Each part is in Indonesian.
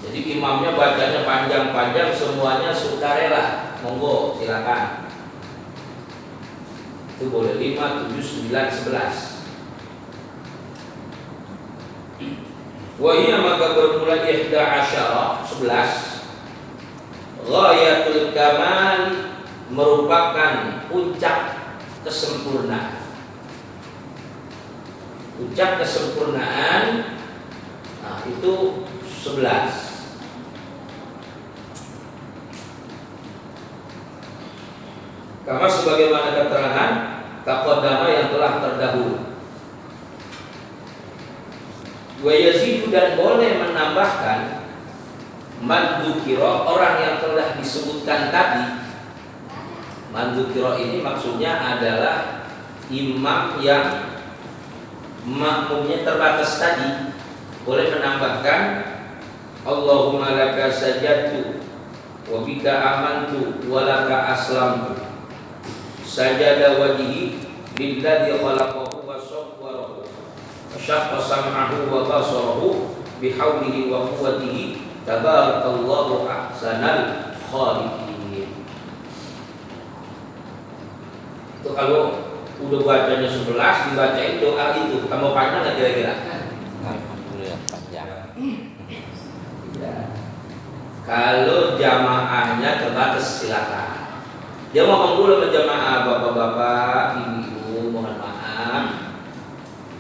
Jadi imamnya bacanya panjang-panjang, semuanya sukarela, monggo silakan. Itu boleh 5, 7, 9, 11. Wahia maka bermula 11. Ghayatul kamal merupakan puncak kesempurnaan. Puncak kesempurnaan, nah itu 11. Karena sebagaimana keterangan taqaddama yang telah terdahulu. Wa yazidu dan boleh menambahkan man dzukira, orang yang telah disebutkan tadi. Man dzukira ini maksudnya adalah imam yang makmumnya terbatas tadi, boleh menambahkan Allahumma laka sajadtu wa bika amantu wa laka aslamtu sajada wajhi lilladzi khalaqahu wa sawwarahu wa syaqqa sam'ahu wa basarahu bihaulihi wa quwwatihi tabarakallahu ahsanal khaliqin. Itu kalau udah bacanya 11 dibacain doa itu, kamu panjang nggak kira-kira? Alhamdulillah panjang. Ya. Kalau jamaahnya terbatas silakan. Dia ngomong dulu sama jamaah, bapak-bapak, ibu-ibu, mohon maaf.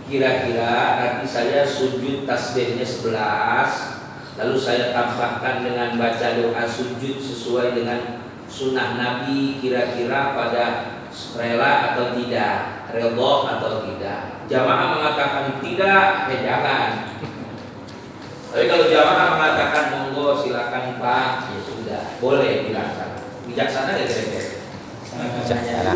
Kira-kira nanti saya sujud tasbihnya 11, lalu saya tambahkan dengan baca doa sujud sesuai dengan sunnah Nabi, kira-kira pada rela atau tidak, redha atau tidak. Jamaah mengatakan tidak, ya jangan. Tapi kalau jamaah mengatakan monggo silakan Pak, ya sudah, boleh dilaksanakan. Bijaksana ya kira-kira. Bijaksana.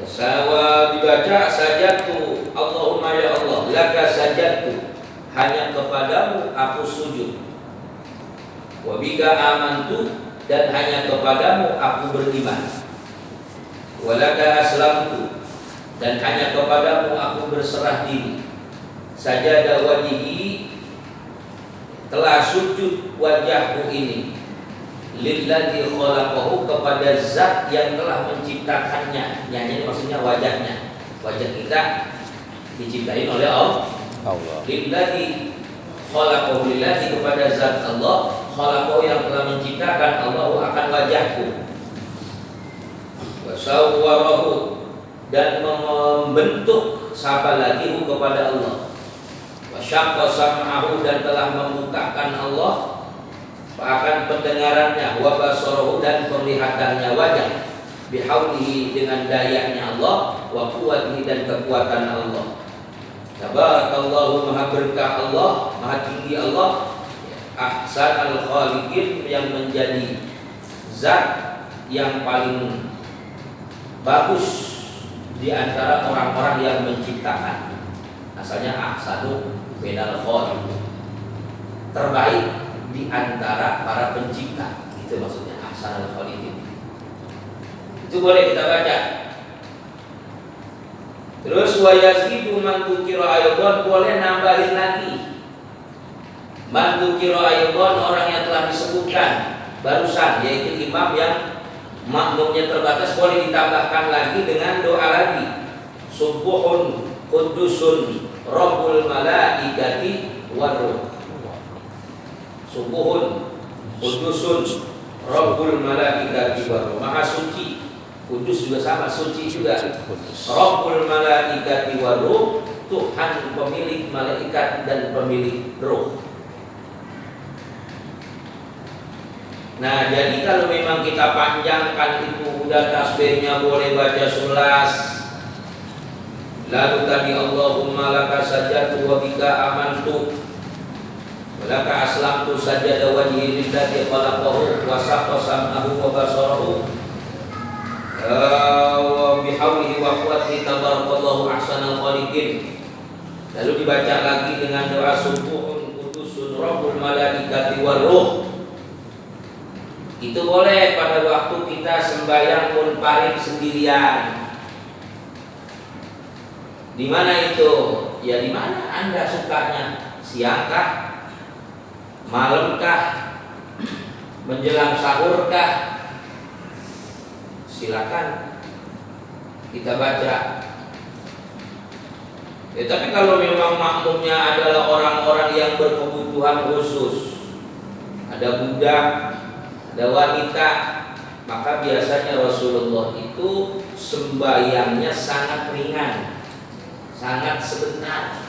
Sawa dibaca sajadtu, Allahumma ya Allah, laka sajadtu, hanya kepadamu aku sujud. Wa bika amantu, dan hanya kepadamu aku beriman. Wa laka aslamtu, dan hanya kepadamu aku berserah diri. Sajada wajhi, telah sujud wajahku ini lilladzi khalaqahu, kepada zat yang telah menciptakannya. Nyanyi maksudnya wajahnya. Wajah kita diciptain oleh Allah. Lilladzi khalaqahu, lilladzi kepada zat Allah, khalaqahu yang telah menciptakan, Allah akan wajahku. Wa sawwarahu, dan membentuk siapa lagi kepada Allah. Wa syaqqa sam'ahu, dan telah membukakan Allah akan pendengarannya, wa basarahu, dan penglihatannya wajah, bihaulihi, dengan dayanya Allah, wa quwwatihi, dan kekuatan Allah. Tabarakallahu, maha berkah Allah, maha tinggi Allah, ahsanal khaliqin, yang menjadi zat yang paling bagus di antara orang-orang yang menciptakan. Asalnya ahsanu benal khaliq, terbaik di antara para pencipta. Itu maksudnya ahsanul khaliqin. Itu boleh kita baca. Terus wa yazidu man dzukira aydan, boleh nambahin lagi. Man dzukira aydan, orang yang telah disebutkan barusan, yaitu imam yang makmumnya terbatas, boleh ditambahkan lagi dengan doa lagi. Subuhun qudusun rabbul malaikati waruh. Subuhun kudusun rabbul malaikati waruh, maha suci. Kudus juga sama, suci juga. Rabbul malaikati waruh, Tuhan pemilik malaikat dan pemilik roh. Nah, jadi kalau memang kita panjangkan itu, udah tasbihnya boleh baca 11. Lalu tadi Allahumma laka sajadtu wa bika amantu wa laka aslamtu, sajada wajhi lilladzi khalaqahu wa saqqa sam'ahu wa basarahu wa bihaulihi wa quwwatihi tabarakallahu ahsanal khaliqin. Lalu dibaca lagi dengan doa subuhun qudusun rabbul malaikati waruh. Itu boleh pada waktu kita sembahyang munfarid sendirian. Di mana itu? Ya di mana Anda sukanya? Siangkah? Malamkah? Menjelang sahurkah? Silakan kita baca. Tapi kalau memang makmumnya adalah orang-orang yang berkebutuhan khusus, ada budak, ada wanita, maka biasanya Rasulullah itu sembahyangnya sangat ringan, sangat sebentar.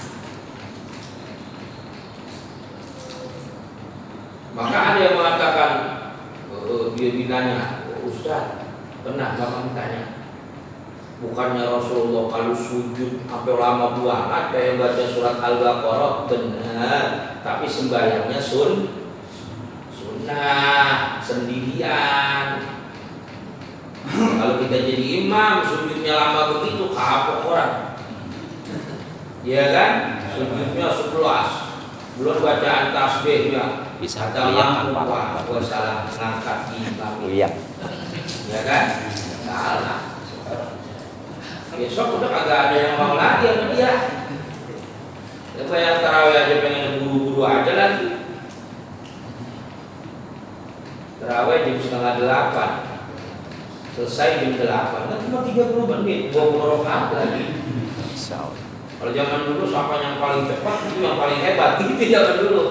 Maka ada yang mengatakan, dia ditanya, Ustaz, pernah Bapak ditanya, bukannya Rasulullah kalau sujud sampai lama banget kayak baca surat Al-Baqarah? Benar, tapi sembahyangnya sunnah sendirian. Kalau kita jadi imam sujudnya lama begitu kapok orang, ya kan? Sujudnya 11, belum bacaan tasbihnya. Bisa Allahu Akbar, salam ngangkat imam. Iya. Ya kan? Salah. Besok udah kagak ada yang mau lagi sama dia. Apa yang tarawih aja pengen buru-buru aja lagi. Tarawih jam 7:30, selesai jam 8, kan cuma 30 menit, 20 rakaat lagi. Kalau zaman dulu siapa yang paling cepat itu yang paling hebat, gitu zaman dulu.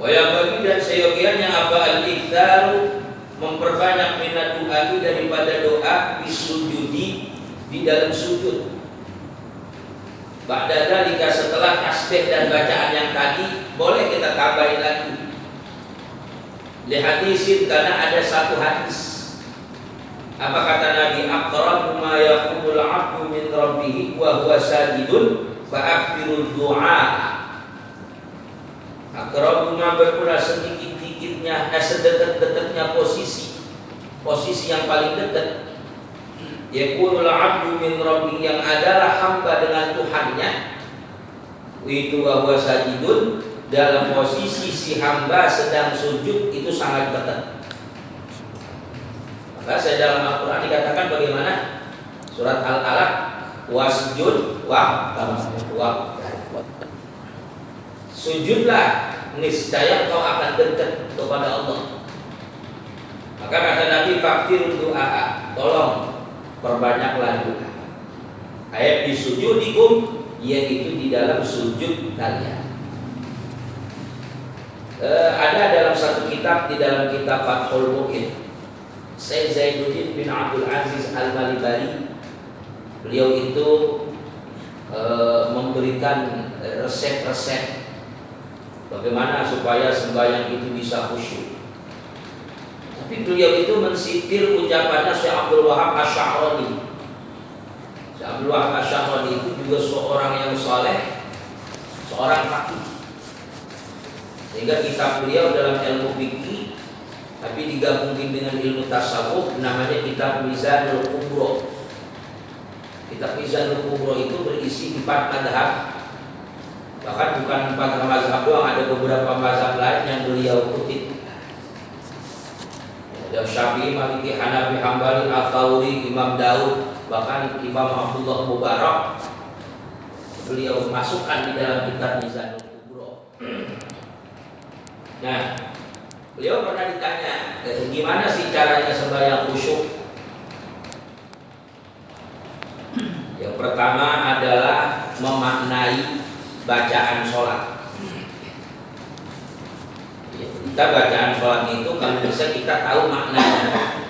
Yang bagi dan seyogianya apa al-ikhtaru, memperbanyak minat du'ai daripada doa disujudi di dalam sujud. Ba'da dzalika, setelah tasbih dan bacaan yang tadi, boleh kita tambahin lagi. Li hadisin, karena ada satu hadis. Apa kata Nabi? Aqrabu ma yaqulul 'abdu min rabbih wa huwa sajidun fa akthirud du'a. Akrabu ma berpula sedikit-dikitnya, sedekat-dekatnya posisi yang paling dekat. Yaqulul 'abdu min rabbih, yang adalah hamba dengan Tuhannya. Itu wa huwa sajidun, dalam posisi si hamba sedang sujud itu sangat dekat. Maka saya dalam Al-Qur'an dikatakan bagaimana? Surat Al-Alaq, wasjud wa sujudlah, niscaya kau akan dekat kepada Allah. Maka kata Nabi, fakir doa, tolong perbanyaklah doa. Ayat di sujudikum, yaitu di dalam sujud kalian. Ada dalam satu kitab, di dalam kitab Fathul Mu'in, Syekh Zainuddin bin Abdul Aziz Al-Malibari, beliau itu memberikan resep-resep bagaimana supaya sembahyang itu bisa khusyuk. Tapi beliau itu mensitir ucapannya Syekh Abdul Wahab Asy-Sya'rani. Syekh Abdul Wahab Asy-Sya'rani itu juga seorang yang saleh, seorang faqih. Sehingga kitab beliau dalam ilmu fikih, tapi digabungin dengan ilmu tasawuf, namanya kitab Mizanul Kubro. Kitab Mizanul Kubro itu berisi 4 mazhab. Bahkan bukan 4 mazhab doang, ada beberapa mazhab lain yang beliau kutip. Ada Syafi'i, Maliki, Hanafi, Hambali, Al-Thawri, Imam Daud, bahkan Imam Abdullah Mubarak beliau masukkan di dalam kitab Mizanul Kubro. Nah, beliau pernah ditanya, gimana sih caranya sembahyang khusyuk? Yang pertama adalah memaknai bacaan sholat. Kita bacaan sholat itu kalau bisa kita tahu maknanya.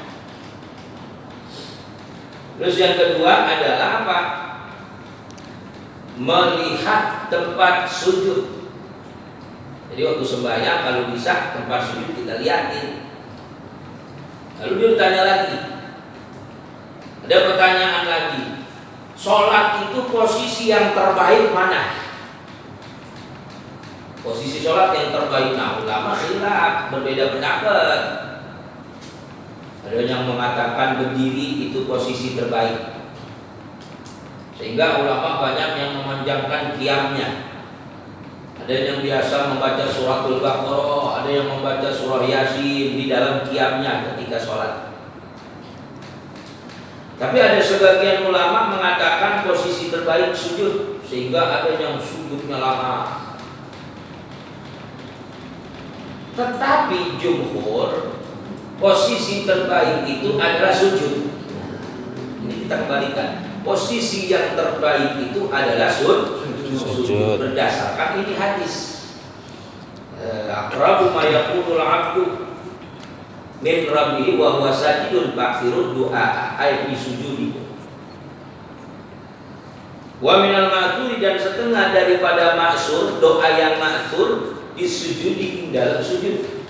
Terus yang kedua adalah apa? Melihat tempat sujud. Jadi waktu sembahyang kalau bisa tempat sujud kita lihatin. Lalu dia bertanya lagi. Ada pertanyaan lagi. Sholat itu posisi yang terbaik mana? Posisi sholat yang terbaik, nah ulama khilaf, berbeda pendapat. Ada yang mengatakan berdiri itu posisi terbaik, sehingga ulama banyak yang memanjangkan qiyamnya. Ada yang biasa membaca suratul Baqarah, ada yang membaca surah Yasin di dalam qiyamnya ketika sholat. Tapi ada sebagian ulama mengatakan posisi terbaik sujud, sehingga ada yang sujudnya lama. Tetapi jumhur, posisi terbaik itu adalah sujud. Ini kita kembalikan. Posisi yang terbaik itu adalah sujud. Berdasarkan ini hadis. Aqrabu ma yakunul 'abdu min rabbihi wa huwa sajidun fa'khirud du'a ay fi sujudi. Wa minal ma'thuri, dan setengah daripada maksur, doa yang maksur disujudi dalam sujud.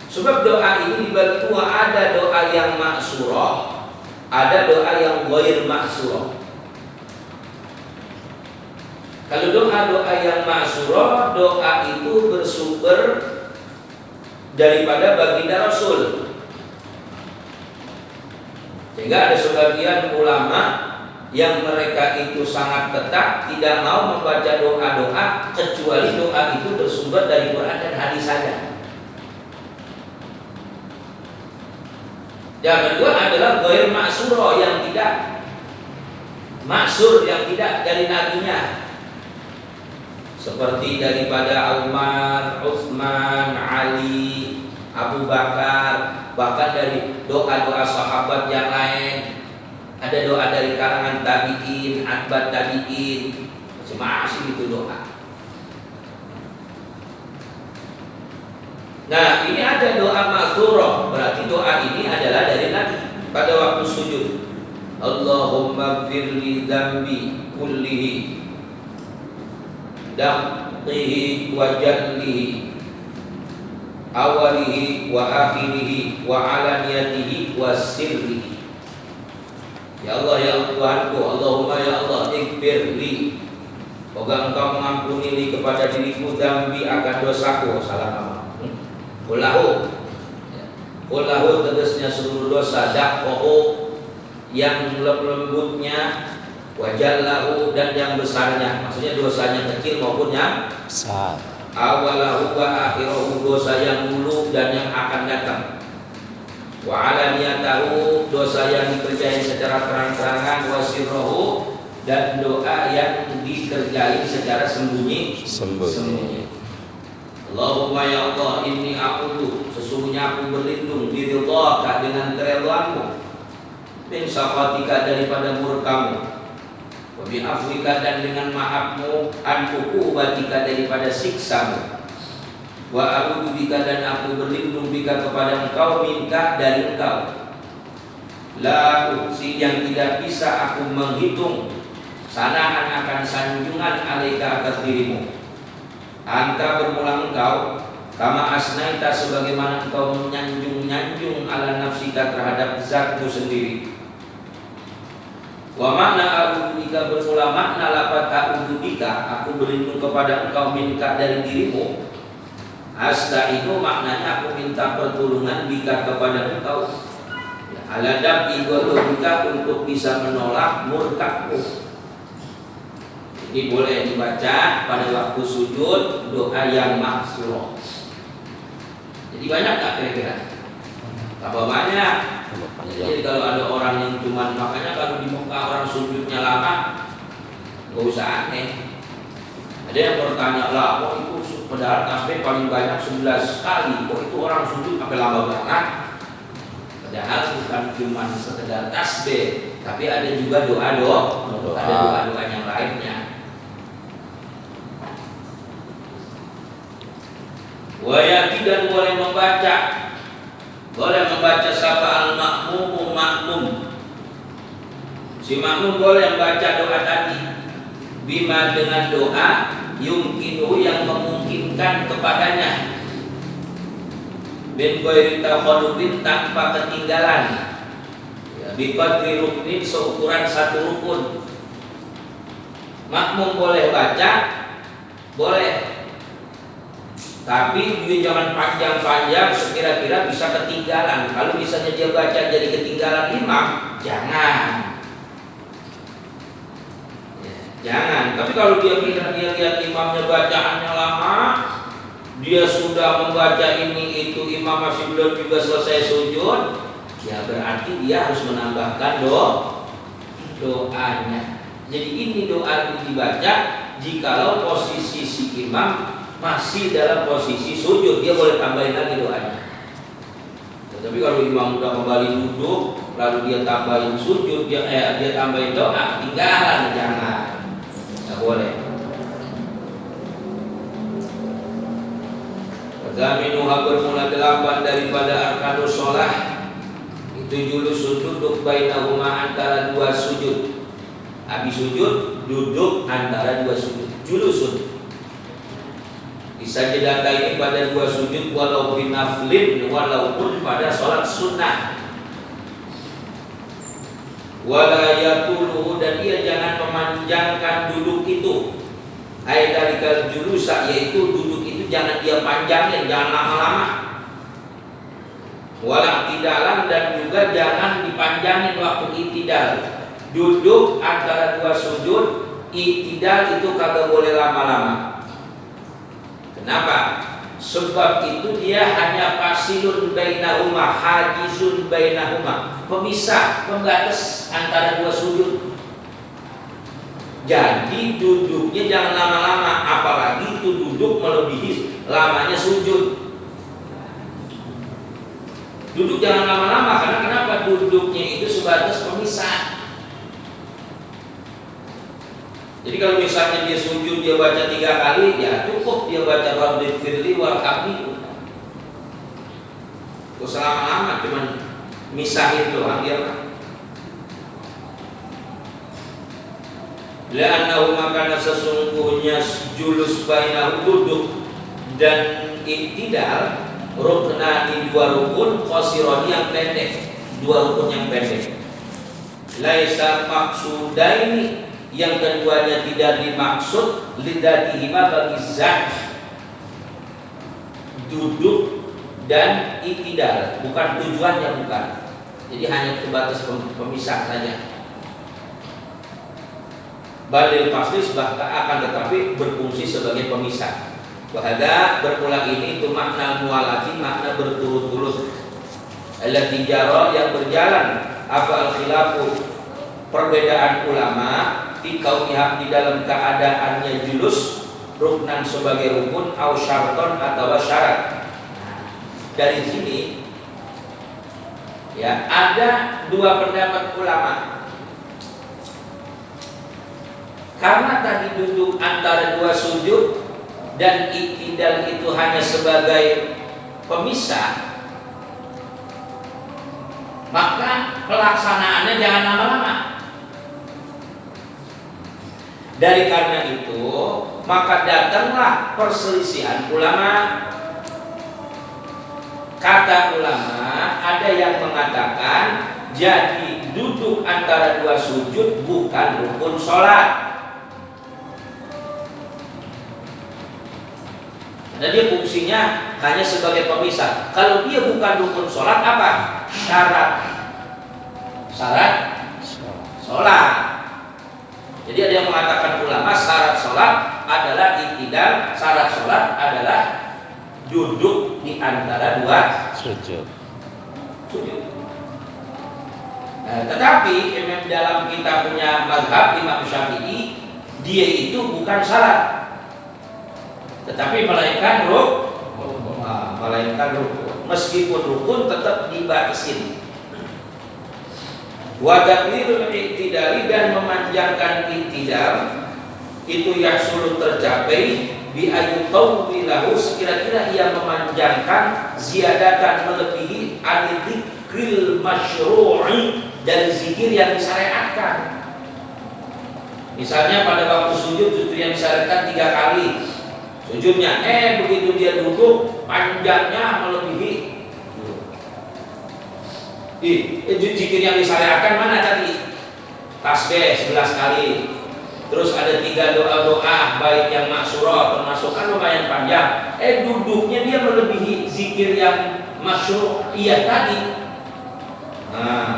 Sebab doa ini dibagi dua, ada doa yang maksurah, ada doa yang ghair maksurah. Kalau doa-doa yang maksurah, doa itu bersumber daripada baginda Rasul. Sehingga ada sebagian ulama yang mereka itu sangat ketat tidak mau membaca doa-doa kecuali doa itu bersumber dari Quran dan hadis saja. Yang kedua adalah ghair maksurah, yang tidak maksur, yang tidak dari nabinya. Seperti daripada Umar, Utsman, Ali, Abu Bakar, bahkan dari doa-doa sahabat yang lain. Ada doa dari kalangan tabi'in, atba' tabi'in, macam-macam itu doa. Nah, ini ada doa ma'thurah, berarti doa ini adalah dari Nabi pada waktu sujud. Allahumma gfirli dzambi kullihi daqihi wa jallihi awalihi wa akhirihi wa alaniyatihi wa sirrihi. Ya Allah, ya Tuhanku, Allahumma ya Allah, ighfirli, semoga Engau mengampuni kepada diriku dzambi akan dosaku. Salah kamu. Qulahu tegasnya seluruh dosa, daqahu yang lembutnya, wajallahu dan yang besarnya, maksudnya dosanya kecil maupun yang besar. Awalahu wa akhirahu, dosa yang dulu dan yang akan datang. Wa alaniyatahu, dosa yang dikerjain secara terang-terangan, wa sirrahu, dan doa yang dikerjain secara sembunyi. Allahumma ya Allah, inni a'udzu, sesungguhnya aku berlindung biridhaka, dengan keridhaanmu, min sakhatika, daripada murkamu, wa bi afwika, dan dengan maafmu, an uqubatika, daripada siksamu, wa a'udzu bika, dan aku berlindung bika kepada Engkau, minka, dari Engkau, la uksi, yang tidak bisa aku menghitung, sanaan akan sanjungan alaika, atas dirimu, anta bermula Engkau, kama asnaita, sebagaimana Engkau menyanjung-nyanjung ala nafsika, terhadap zatmu sendiri. Wa makna a'udzubika, bermula makna lafaz a'udzubika, aku berlindung kepada Engkau, minka, dari dirimu. Asta'inu, maknanya aku minta pertolongan bika, kepada Engkau, ala dab'i ghadabika, untuk bisa menolak murkatmu. Ini boleh dibaca pada waktu sujud, doa yang maksurah. Jadi banyak tak kira-kira? Tambah banyak. Jadi kalau ada orang yang cuma, makanya kalau di Mekah orang sujudnya lama, gak usah aneh. Ada yang bertanya, lah kok itu padahal tasbih paling banyak 11 kali, kok itu orang sujud sampai lama banget? Padahal bukan cuma sekedar tasbih, tapi ada juga doa-doa, ada doa-doa yang lainnya. Wayati, dan boleh membaca sapa al-ma'mum, makmum. Si makmum boleh membaca doa tadi, bima, dengan doa, yumkinu, yang memungkinkan kepadanya, bin ghairi takhallufin, tanpa ketinggalan, ya, bi qadri ruknin, seukuran satu rukun. Makmum boleh baca, boleh, tapi dia jangan panjang-panjang sekira-kira bisa ketinggalan. Kalau misalnya dia baca jadi ketinggalan imam, jangan. Jangan. Tapi kalau dia lihat imamnya bacaannya lama, dia sudah membaca ini itu, imam masih belum juga selesai sujud, Ya berarti dia harus menambahkan doanya. Jadi ini doa dibaca jikalau posisi si imam masih dalam posisi sujud, dia boleh tambahin lagi doanya. Tapi kalau imam udah kembali duduk, lalu dia tambahin sujud, dia tambahin doa, tinggalan, jangan, nggak boleh. Zaminuha bermula 8 daripada arkanus sholah. Itu julus duduk bainahuma antara dua sujud. Habis sujud, duduk antara dua sujud. Julusun. Bisa jedata ini pada dua sujud walau binaflin, walaupun pada sholat sunnah. Walayatuluhu, dan ia jangan memanjangkan duduk itu. Aidalikal julusa, yaitu duduk itu jangan dia panjangin, jangan lama-lama. Walaktidalan, dan juga jangan dipanjangin waktu itidal. Duduk antara dua sujud, itidal itu kagak boleh lama-lama. Kenapa? Sebab itu dia hanya pasilun bainahuma, hajizun bainahuma, pemisah, pembatas antara dua sujud. Jadi duduknya jangan lama-lama, apalagi itu duduk melebihi lamanya sujud. Duduk jangan lama-lama, karena kenapa? Duduknya itu sebatas pemisah. Jadi kalau misalnya dia sujud, dia baca 3 kali, ya cukup dia baca Rabbil firli warhamni. Gak usah lama-lama, cuman misahin doang dia. La'annahu, makana sesungguhnya julus bainahu, duduk dan iktidal, ruknani, 2 rukun, qasirani yang pendek, 2 rukun yang pendek. Laisa maksudaini, yang keduanya tidak dimaksud, lidadihima, bagi zat duduk dan iktidal, bukan tujuannya, bukan. Jadi hanya sebatas pemisah saja. Balil faslis, bahkan akan tetapi berfungsi sebagai pemisah. Wahada berulang ini itu makna mualati, makna berturut-turut. Allati jara, yang berjalan, apa al-khilafu, perbedaan ulama fi kauniha, di dalam keadaannya julus ruknan sebagai rukun, au syarton atau syarat. Dari sini ya ada 2 pendapat ulama. Karena tadi duduk antara 2 sujud dan iktidal itu hanya sebagai pemisah, maka pelaksanaannya jangan lama-lama. Dari karena itu, maka datanglah perselisihan ulama. Kata ulama, ada yang mengatakan jadi duduk antara 2 sujud bukan rukun sholat. Karena dia fungsinya hanya sebagai pemisah. Kalau dia bukan rukun sholat, apa? Syarat sholat. Jadi ada yang mengatakan ulama syarat sholat adalah iktidal, syarat sholat adalah duduk di antara 2 sujud. Nah, tetapi dalam kitabnya mazhab Imam Syafi'i, dia itu bukan syarat, tetapi melainkan rukun. Meskipun rukun tetap dibatasin. Wa taklirul iktidali, dan memanjangkan iktidal itu yahsul tercapai bi ayyutawwilahu, sekira-kira ia memanjangkan, ziyadatan melebihi al-dzikril masyru'i, dari zikir yang disyariatkan. Misalnya pada waktu sujud yang disyariatkan 3 kali sujudnya, begitu dia duduk panjangnya melebihi. Zikir yang disyariatkan mana tadi? Tasbih 11 kali. Terus ada 3 doa-doa baik yang maksurah, termasuk kan lumayan panjang. Duduknya dia melebihi zikir yang masyru'iyah tadi. Nah,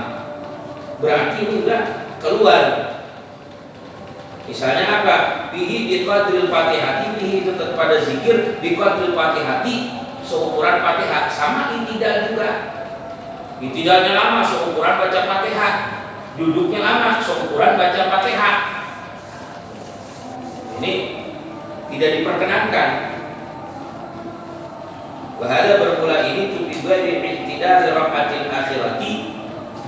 berarti ini udah keluar. Misalnya apa? Bihi biqadril fatihati, bihi itu pada zikir biqadril fatihati, seukuran Fatihah, sama iktidal juga. Itidalnya lama seukuran baca Fatihah, duduknya lama seukuran baca Fatihah. Ini tidak diperkenankan. Bahada bermula ini tujuan i'tidal rakaatil akhirati,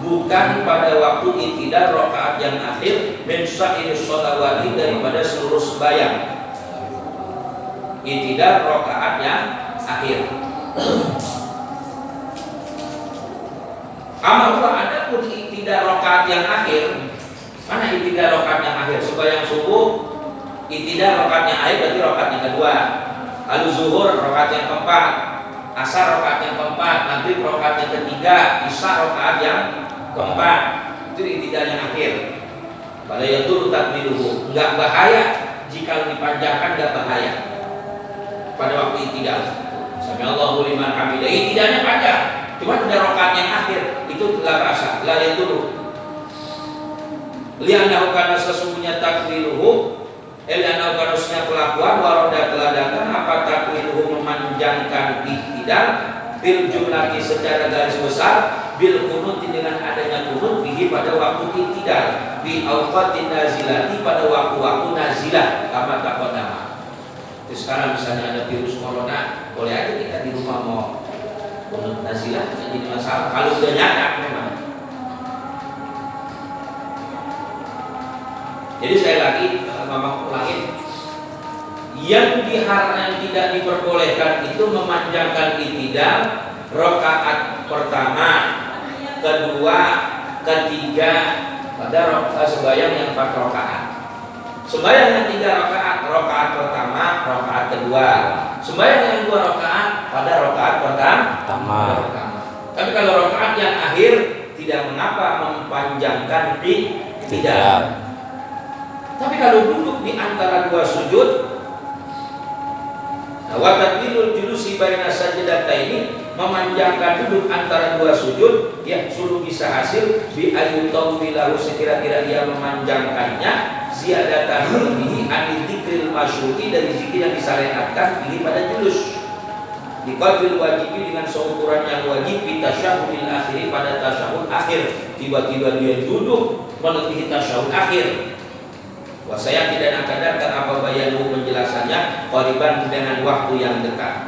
bukan pada waktu i'tidal rakaat yang akhir min sa'ir sholawati, daripada seluruh sembahyang. I'tidal rakaat yang akhir. Amal ada pun i'tidal rakaat yang akhir. Mana i'tidal rakaat yang akhir? Sembahyang subuh i'tidal rakaat yang akhir berarti rakaat yang kedua. Lalu zuhur rakaat yang keempat, asar rakaat yang keempat, maghrib rakaat yang ketiga, isya rakaat yang keempat. Itu i'tidal yang akhir. Pada yang turut takmiluhu, enggak bahaya jika dipanjangkan, enggak bahaya pada waktu i'tidal. Sami Allahu liman hamidah, i'tidalnya panjang, cuma ada rakaat yang akhir, itu telah rasa, la yang turut. Li'annahu kana sesungguhnya takmiluhu, li'annahu kana sesungguhnya kelakuan waroda telah datang apa takmiluhu, memanjangkan i'tidal bil jumlati secara garis besar, bil kunut dengan adanya kunut bihi pada waktu i'tidal, bi awqatin nazilati pada waktu-waktu nazilah, kama taqaddama. Terus sekarang misalnya ada virus corona, boleh aja kita di rumah mau kunut nazilah, jadi masalah kalau udah nyata memang. Jadi sekali lagi Mama ulangin, yang tidak diperbolehkan itu memanjangkan i'tidal rakaat pertama, kedua, ketiga pada sembahyang yang 4 rakaat. Sembahyang yang 3 rakaat, rakaat pertama, rakaat kedua. Sembahyang yang 2 rakaat pada rakaat pertama. Tapi kalau rakaat yang akhir tidak mengapa mempanjangkan i'tidal. Tapi kalau duduk di antara 2 sujud, wa tadbirul julusi baina sajdataini, memanjangkan duduk antara 2 sujud, ya suruh bisa hasil bi ayyutawwilahu, sekira-kira dia memanjangkannya, ziyadatan bihi anil dzikril masyru'i, dari zikir yang disyariatkan ini pada julus, diqadril wajibi, dengan seukuran yang wajib, bi tasyahhudil akhir, pada tasyahud akhir. Tiba-tiba dia duduk melebihi tasyahud akhir. Wasaya tidak akan datang apa bayanu penjelasannya qariban dengan waktu yang dekat.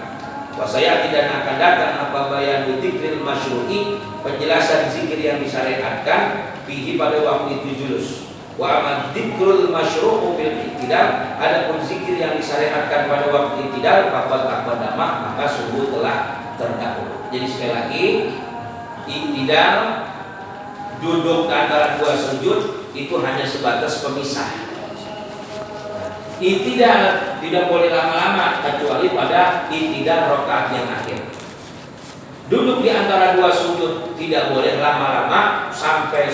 Wasaya tidak akan datang apa bayanu dzikril masyru'i, penjelasan zikir yang disyariatkan bihi pada waktu itu julus. Wa amal dzikrul masyru'u bil i'tidal, adapun zikir yang disyariatkan pada waktu i'tidal faqad taqaddama, maka sungguh telah terdahulu. Jadi sekali lagi, i'tidal duduk antara 2 sujud itu hanya sebatas pemisah. I'tidal tidak boleh lama-lama kecuali pada i'tidal rakaat yang akhir. Duduk di antara 2 sujud tidak boleh lama-lama, sampai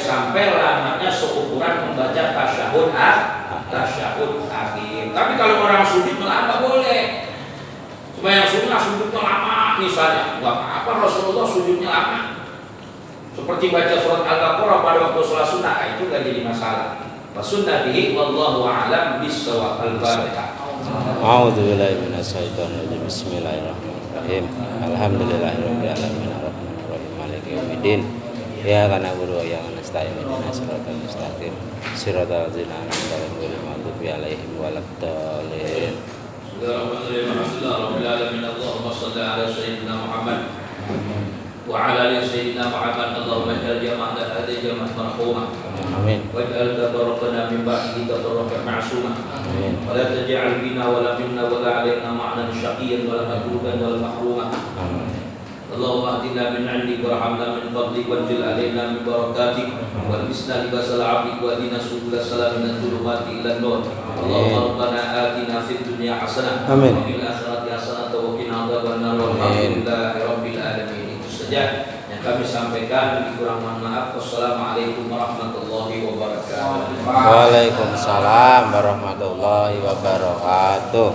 lamanya seukuran membaca tasyahud akhir. Tapi kalau orang sujud lama boleh. Cuma yang sunnah sujudnya lama misalnya, enggak apa-apa Rasulullah sujudnya lama. Seperti baca surat Al-Baqarah pada waktu sholat sunnah, itu enggak jadi masalah. Wasunnah bihi wallahu a'lam bis-shawab. Al-Fatihah. A'udzu billahi minasyaitonir rajim. Bismillahirrahmanirrahim. Alhamdulillahirabbil alamin arrahmanir rahim maliki yaumiddin. Iyyaka na'budu wa iyyaka nasta'in ihdinas siratal mustaqim siratal ladzina an'amta 'alaihim ghairil maghdubi 'alaihim waladdallin. Alhamdulillahirabbil alamin. Allahumma shalli 'ala sayyidina Muhammad wa 'ala ali sayyidina Muhammad. Allahumma ij'al jama'ana hadhihi jama'atan marhumah. Amin. Waj'al tabarakana min ba'dihi tabarakan ma'sumah. Amin. Wa la taj'al bina wa la minna wa la 'alaina ma'nan syaqiyyan wa la madruban wa la mahrumah. Amin. Allahumma atina min 'indik warhamna min fadlik wanzil 'alaina min barakatik wa bisna libasal 'abdik wa adina subul salam min dhulumati ila nur. Allahumma rabbana atina fid dunya hasanah wa fil akhirati hasanah wa qina adzabannar. Walhamdulillahi rabbil alamin. Itu saja yang kami sampaikan, kurang mohon maaf. Wassalamualaikum warahmatullahi wabarakatuh. Waalaikumsalam warahmatullahi wabarakatuh.